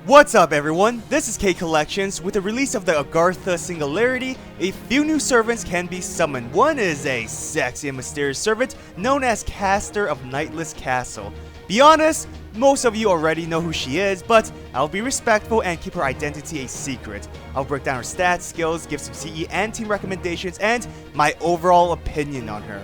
What's up everyone, this is K Collections. With the release of the Agartha Singularity, a few new servants can be summoned. One is a sexy and mysterious servant known as Caster of Nightless Castle. Be honest, most of you already know who she is, but I'll be respectful and keep her identity a secret. I'll break down her stats, skills, give some CE and team recommendations, and my overall opinion on her.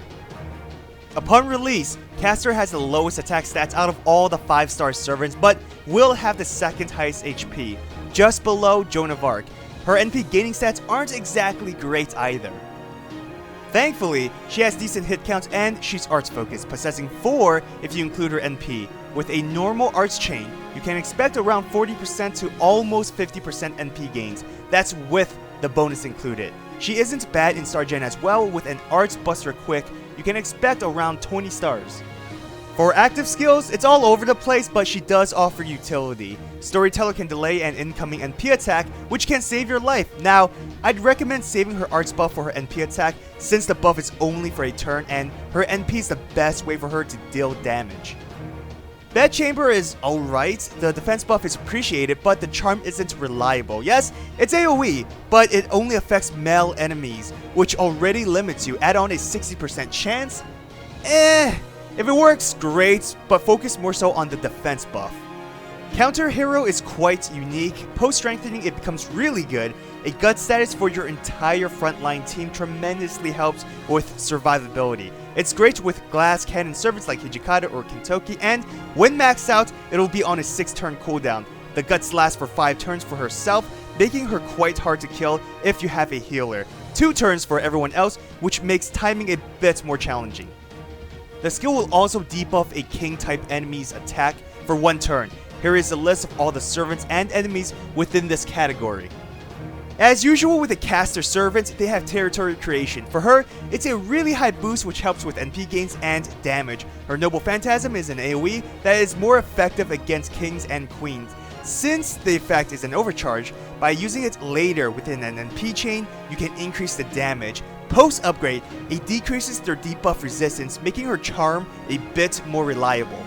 Upon release, Caster has the lowest attack stats out of all the 5-star servants, but will have the second highest HP, just below Joan of Arc. Her NP gaining stats aren't exactly great either. Thankfully, she has decent hit counts and she's arts focused, possessing 4 if you include her NP. With a normal arts chain, you can expect around 40% to almost 50% NP gains. That's with the bonus included. She isn't bad in Star Gen as well. With an Arts Buster Quick, you can expect around 20 stars. For active skills, it's all over the place, but she does offer utility. Storyteller can delay an incoming NP attack, which can save your life. Now, I'd recommend saving her arts buff for her NP attack, since the buff is only for a turn and her NP is the best way for her to deal damage. Bedchamber is alright, the defense buff is appreciated, but the charm isn't reliable. Yes, it's AoE, but it only affects male enemies, which already limits you. Add on a 60% chance? If it works, great, but focus more so on the defense buff. Counter Hero is quite unique. Post strengthening, it becomes really good. A gut status for your entire frontline team tremendously helps with survivability. It's great with glass cannon servants like Hijikata or Kintoki, and when maxed out, it'll be on a 6-turn cooldown. The guts last for 5 turns for herself, making her quite hard to kill if you have a healer. 2 turns for everyone else, which makes timing a bit more challenging. The skill will also debuff a king-type enemy's attack for 1 turn. Here is a list of all the servants and enemies within this category. As usual with the caster servants, they have territory creation. For her, it's a really high boost which helps with NP gains and damage. Her Noble Phantasm is an AoE that is more effective against kings and queens. Since the effect is an overcharge, by using it later within an NP chain, you can increase the damage. Post upgrade, it decreases their debuff resistance, making her charm a bit more reliable.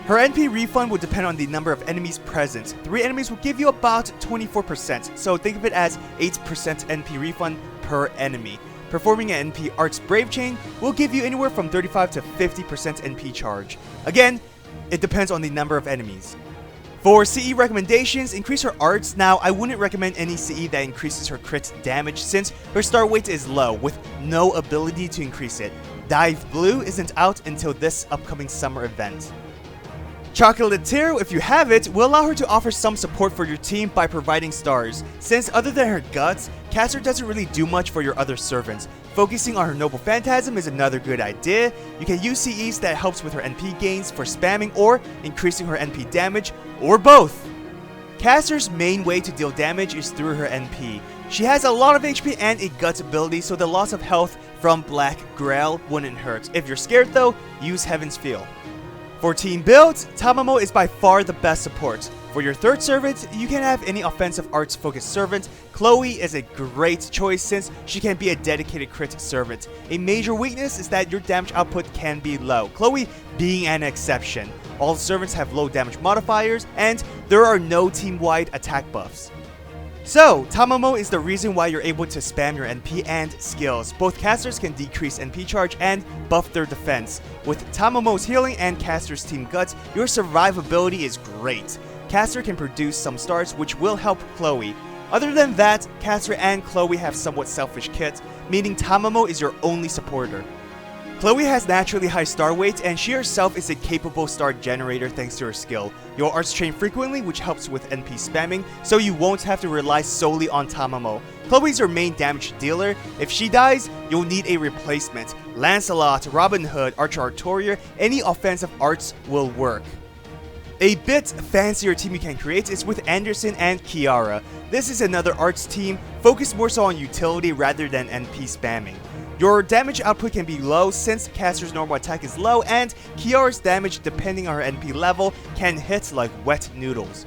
Her NP refund will depend on the number of enemies present. 3 enemies will give you about 24%, so think of it as 8% NP refund per enemy. Performing an NP Arts Brave Chain will give you anywhere from 35 to 50% NP charge. Again, it depends on the number of enemies. For CE recommendations, increase her arts. Now, I wouldn't recommend any CE that increases her crit damage since her star weight is low, with no ability to increase it. Dive Blue isn't out until this upcoming summer event. Chocolatier, if you have it, will allow her to offer some support for your team by providing stars. Since other than her guts, Caster doesn't really do much for your other servants. Focusing on her Noble Phantasm is another good idea. You can use CEs that helps with her NP gains for spamming or increasing her NP damage, or both. Caster's main way to deal damage is through her NP. She has a lot of HP and a guts ability, so the loss of health from Black Grail wouldn't hurt. If you're scared though, use Heaven's Feel. For team builds, Tamamo is by far the best support. For your third servant, you can have any offensive arts focused servant. Chloe is a great choice since she can be a dedicated crit servant. A major weakness is that your damage output can be low, Chloe being an exception. All servants have low damage modifiers, and there are no team-wide attack buffs. So, Tamamo is the reason why you're able to spam your NP and skills. Both casters can decrease NP charge and buff their defense. With Tamamo's healing and caster's team guts, your survivability is great. Caster can produce some stars which will help Chloe. Other than that, Caster and Chloe have somewhat selfish kits, meaning Tamamo is your only supporter. Chloe has naturally high star weight, and she herself is a capable star generator thanks to her skill. You'll arts chain frequently, which helps with NP spamming, so you won't have to rely solely on Tamamo. Chloe's your main damage dealer. If she dies, you'll need a replacement. Lancelot, Robin Hood, Archer Artorier, any offensive arts will work. A bit fancier team you can create is with Anderson and Kiara. This is another arts team, focused more so on utility rather than NP spamming. Your damage output can be low since Caster's normal attack is low, and Kiara's damage, depending on her NP level, can hit like wet noodles.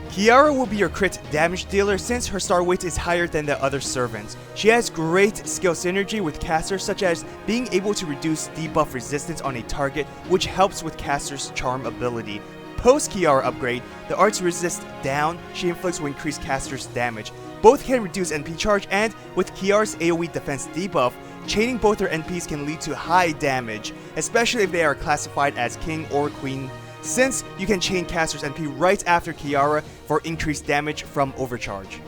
Kiara will be your crit damage dealer since her star weight is higher than the other servants. She has great skill synergy with casters, such as being able to reduce debuff resistance on a target, which helps with caster's charm ability. post Kiara upgrade, the art's resist down she inflicts will increase caster's damage. Both can reduce NP charge, and with Kiara's AoE defense debuff, chaining both her NPs can lead to high damage, especially if they are classified as king or queen, since you can chain caster's NP right after Kiara for increased damage from overcharge.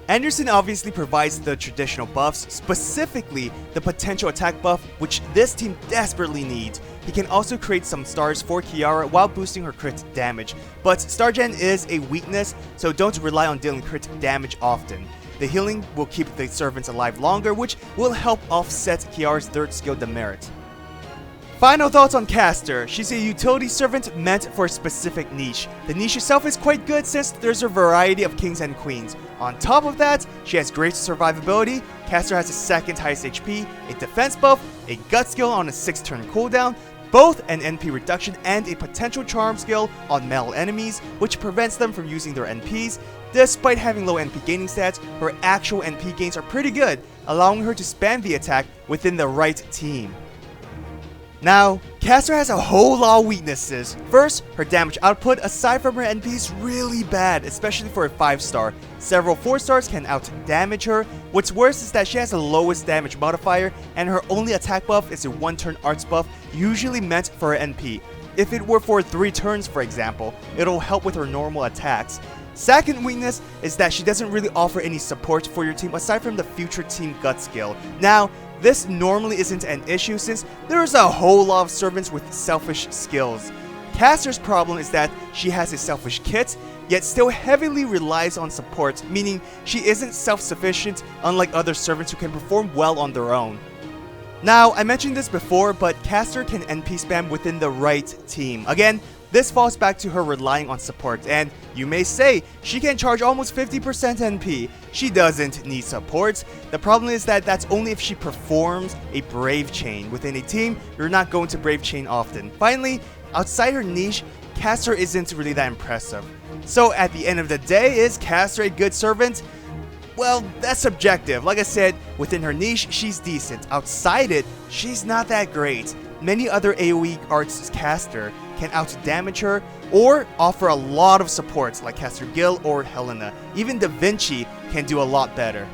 Anderson obviously provides the traditional buffs, specifically the potential attack buff, which this team desperately needs. He can also create some stars for Kiara while boosting her crit damage, but Stargen is a weakness, so don't rely on dealing crit damage often. The healing will keep the servants alive longer, which will help offset Kiara's third skill demerit. Final thoughts on Caster. She's a utility servant meant for a specific niche. The niche itself is quite good since there's a variety of kings and queens. On top of that, she has great survivability. Caster has the second highest HP, a defense buff, a gut skill on a 6-turn cooldown, both an NP reduction and a potential charm skill on melee enemies, which prevents them from using their NPs. Despite having low NP gaining stats, her actual NP gains are pretty good, allowing her to spam the attack within the right team. Now, Caster has a whole lot of weaknesses. First, her damage output aside from her NP is really bad, especially for a 5-star. Several 4-stars can out-damage her. What's worse is that she has the lowest damage modifier, and her only attack buff is a 1-turn arts buff, usually meant for her NP. If it were for 3 turns, for example, it'll help with her normal attacks. Second weakness is that she doesn't really offer any support for your team aside from the future team gut skill. Now, this normally isn't an issue since there's a whole lot of servants with selfish skills. Caster's problem is that she has a selfish kit, yet still heavily relies on support, meaning she isn't self-sufficient unlike other servants who can perform well on their own. Now, I mentioned this before, but Caster can NP spam within the right team. Again, this falls back to her relying on support, and you may say she can charge almost 50% NP. She doesn't need support. The problem is that that's only if she performs a Brave Chain. Within a team, you're not going to Brave Chain often. Finally, outside her niche, Caster isn't really that impressive. So at the end of the day, is Caster a good servant? Well, that's subjective. Like I said, within her niche, she's decent. Outside it, she's not that great. Many other AoE arts Caster can out-damage her or offer a lot of supports like Caster Gil or Helena. Even Da Vinci can do a lot better.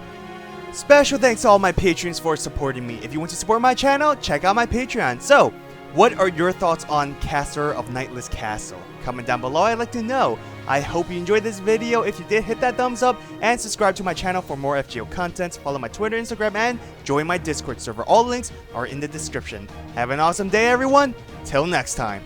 Special thanks to all my patrons for supporting me. If you want to support my channel, check out my Patreon. So, what are your thoughts on Caster of Nightless Castle? Comment down below, I'd like to know. I hope you enjoyed this video. If you did, hit that thumbs up and subscribe to my channel for more FGO content. Follow my Twitter, Instagram, and join my Discord server. All links are in the description. Have an awesome day, everyone. Till next time.